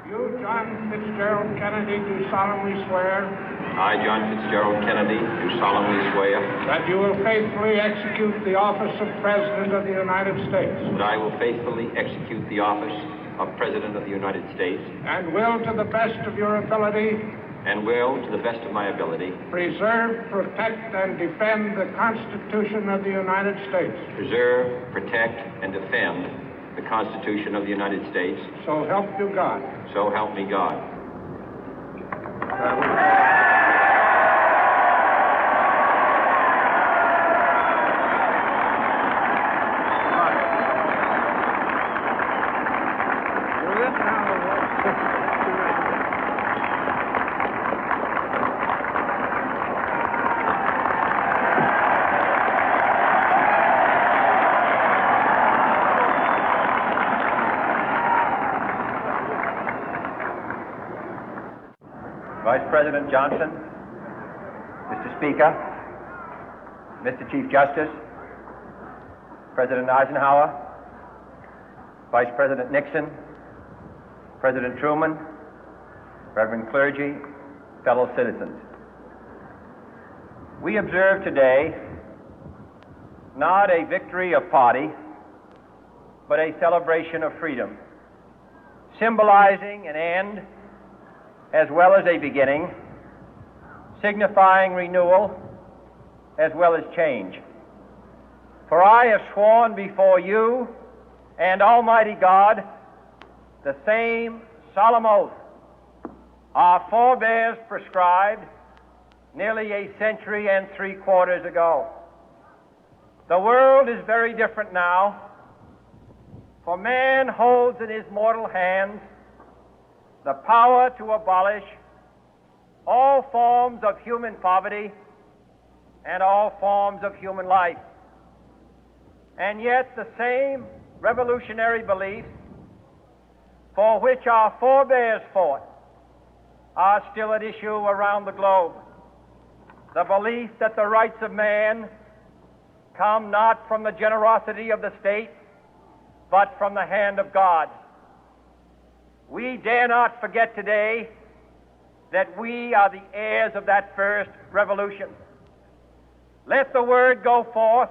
You, John Fitzgerald Kennedy, do solemnly swear. I, John Fitzgerald Kennedy, do solemnly swear. That you will faithfully execute the office of President of the United States. That I will faithfully execute the office of President of the United States. And will, to the best of your ability. And will, to the best of my ability. Preserve, protect, and defend the Constitution of the United States. Preserve, protect, and defend the Constitution of the United States. So help you God. So help me God. Vice President Johnson, Mr. Speaker, Mr. Chief Justice, President Eisenhower, Vice President Nixon, President Truman, Reverend clergy, fellow citizens. We observe today not a victory of party, but a celebration of freedom, symbolizing an end as well as a beginning, signifying renewal as well as change. For I have sworn before you and Almighty God the same solemn oath our forebears prescribed nearly a century and 3/4 ago. The world is very different now, for man holds in his mortal hands the power to abolish all forms of human poverty and all forms of human life. And yet the same revolutionary beliefs for which our forebears fought are still at issue around the globe. The belief that the rights of man come not from the generosity of the state, but from the hand of God. We dare not forget today that we are the heirs of that first revolution. Let the word go forth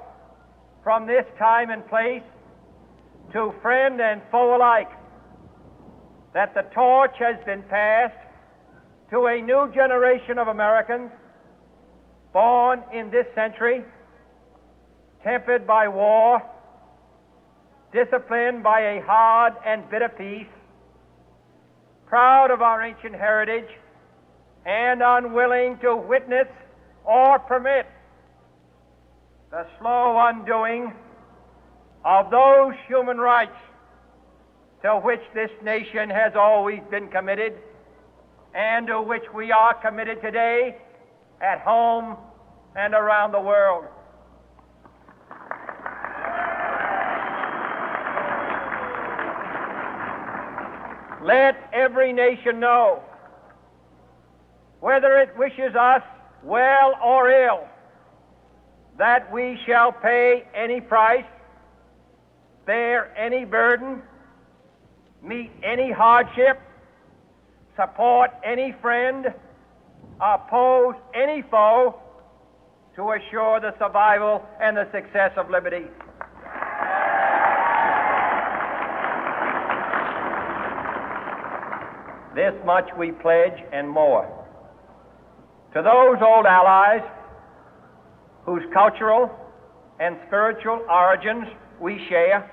from this time and place to friend and foe alike that the torch has been passed to a new generation of Americans born in this century, tempered by war, disciplined by a hard and bitter peace, proud of our ancient heritage, and unwilling to witness or permit the slow undoing of those human rights to which this nation has always been committed and to which we are committed today at home and around the world. Let every nation know, whether it wishes us well or ill, that we shall pay any price, bear any burden, meet any hardship, support any friend, oppose any foe to assure the survival and the success of liberty. This much we pledge and more. To those old allies whose cultural and spiritual origins we share,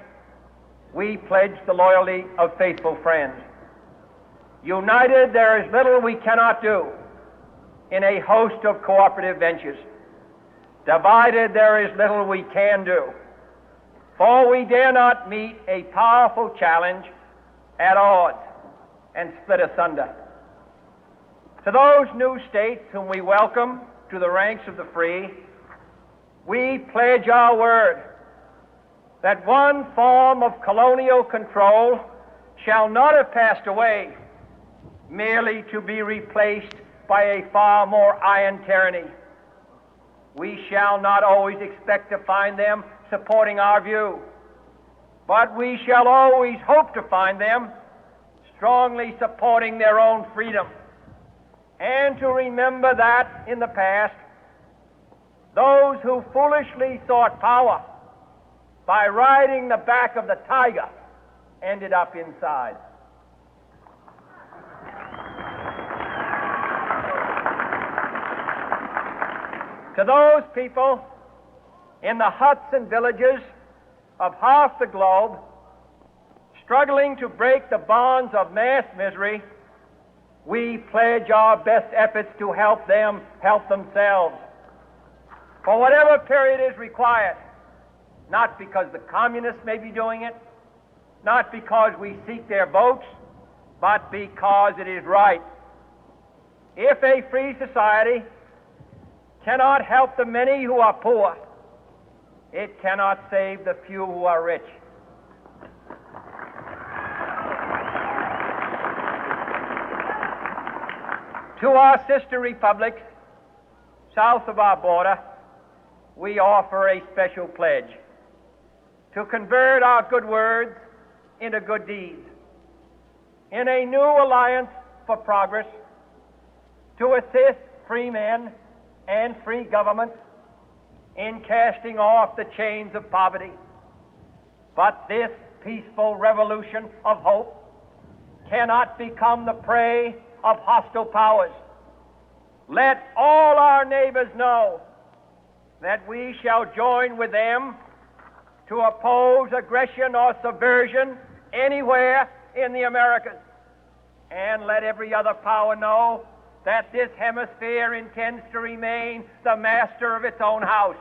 we pledge the loyalty of faithful friends. United, there is little we cannot do in a host of cooperative ventures. Divided, there is little we can do, for we dare not meet a powerful challenge at odds and split asunder. To those new states whom we welcome to the ranks of the free, we pledge our word that one form of colonial control shall not have passed away, merely to be replaced by a far more iron tyranny. We shall not always expect to find them supporting our view, but we shall always hope to find them strongly supporting their own freedom, and to remember that in the past, those who foolishly sought power by riding the back of the tiger ended up inside. To those people in the huts and villages of half the globe struggling to break the bonds of mass misery, we pledge our best efforts to help them help themselves for whatever period is required, not because the communists may be doing it, not because we seek their votes, but because it is right. If a free society cannot help the many who are poor, it cannot save the few who are rich. To our sister republics south of our border, we offer a special pledge to convert our good words into good deeds, in a new alliance for progress, to assist free men and free governments in casting off the chains of poverty. But this peaceful revolution of hope cannot become the prey of hostile powers. Let all our neighbors know that we shall join with them to oppose aggression or subversion anywhere in the Americas. And let every other power know that this hemisphere intends to remain the master of its own house.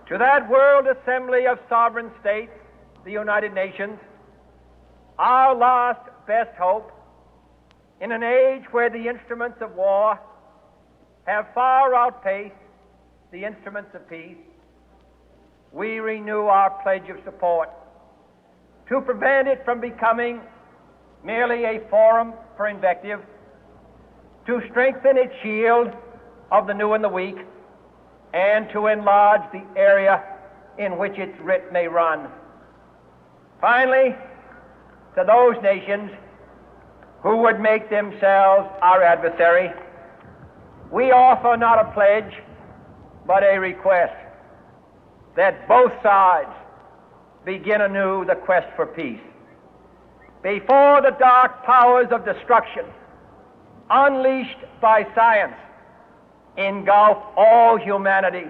To that World Assembly of Sovereign States, the United Nations, our last best hope, in an age where the instruments of war have far outpaced the instruments of peace, we renew our pledge of support to prevent it from becoming merely a forum for invective, to strengthen its shield of the new and the weak, and to enlarge the area in which its writ may run. Finally, to those nations who would make themselves our adversary, we offer not a pledge, but a request that both sides begin anew the quest for peace. Before the dark powers of destruction, unleashed by science, engulf all humanity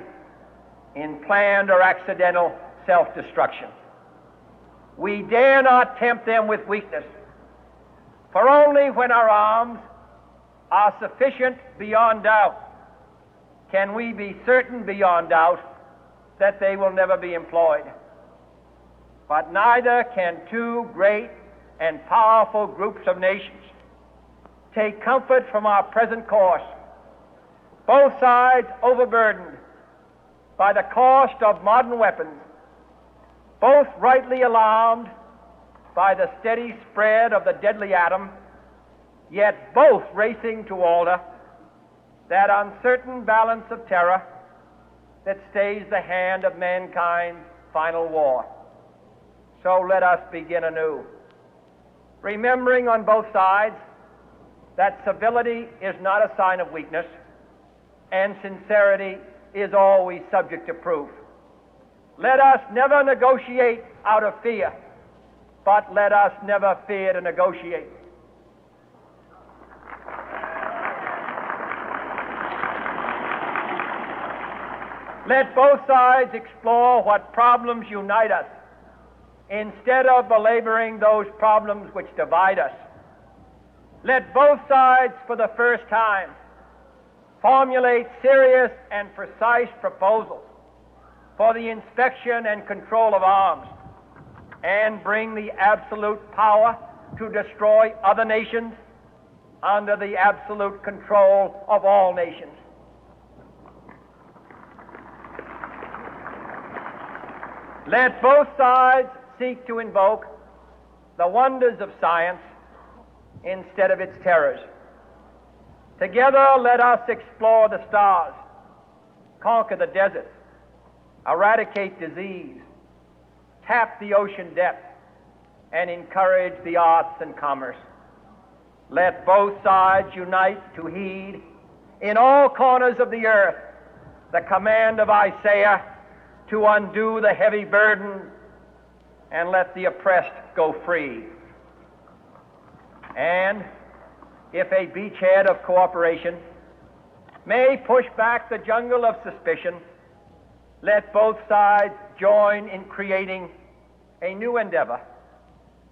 in planned or accidental self-destruction, we dare not tempt them with weakness, for only when our arms are sufficient beyond doubt can we be certain beyond doubt that they will never be employed. But neither can two great and powerful groups of nations take comfort from our present course, both sides overburdened by the cost of modern weapons, both rightly alarmed by the steady spread of the deadly atom, yet both racing to alter that uncertain balance of terror that stays the hand of mankind's final war. So let us begin anew, remembering on both sides that civility is not a sign of weakness, and sincerity is always subject to proof. Let us never negotiate out of fear, but let us never fear to negotiate. Let both sides explore what problems unite us, instead of belaboring those problems which divide us. Let both sides, for the first time, formulate serious and precise proposals for the inspection and control of arms, and bring the absolute power to destroy other nations under the absolute control of all nations. Let both sides seek to invoke the wonders of science instead of its terrors. Together, let us explore the stars, conquer the deserts, eradicate disease, tap the ocean depth, and encourage the arts and commerce. Let both sides unite to heed in all corners of the earth the command of Isaiah to undo the heavy burden and let the oppressed go free. And if a beachhead of cooperation may push back the jungle of suspicion, let both sides join in creating a new endeavor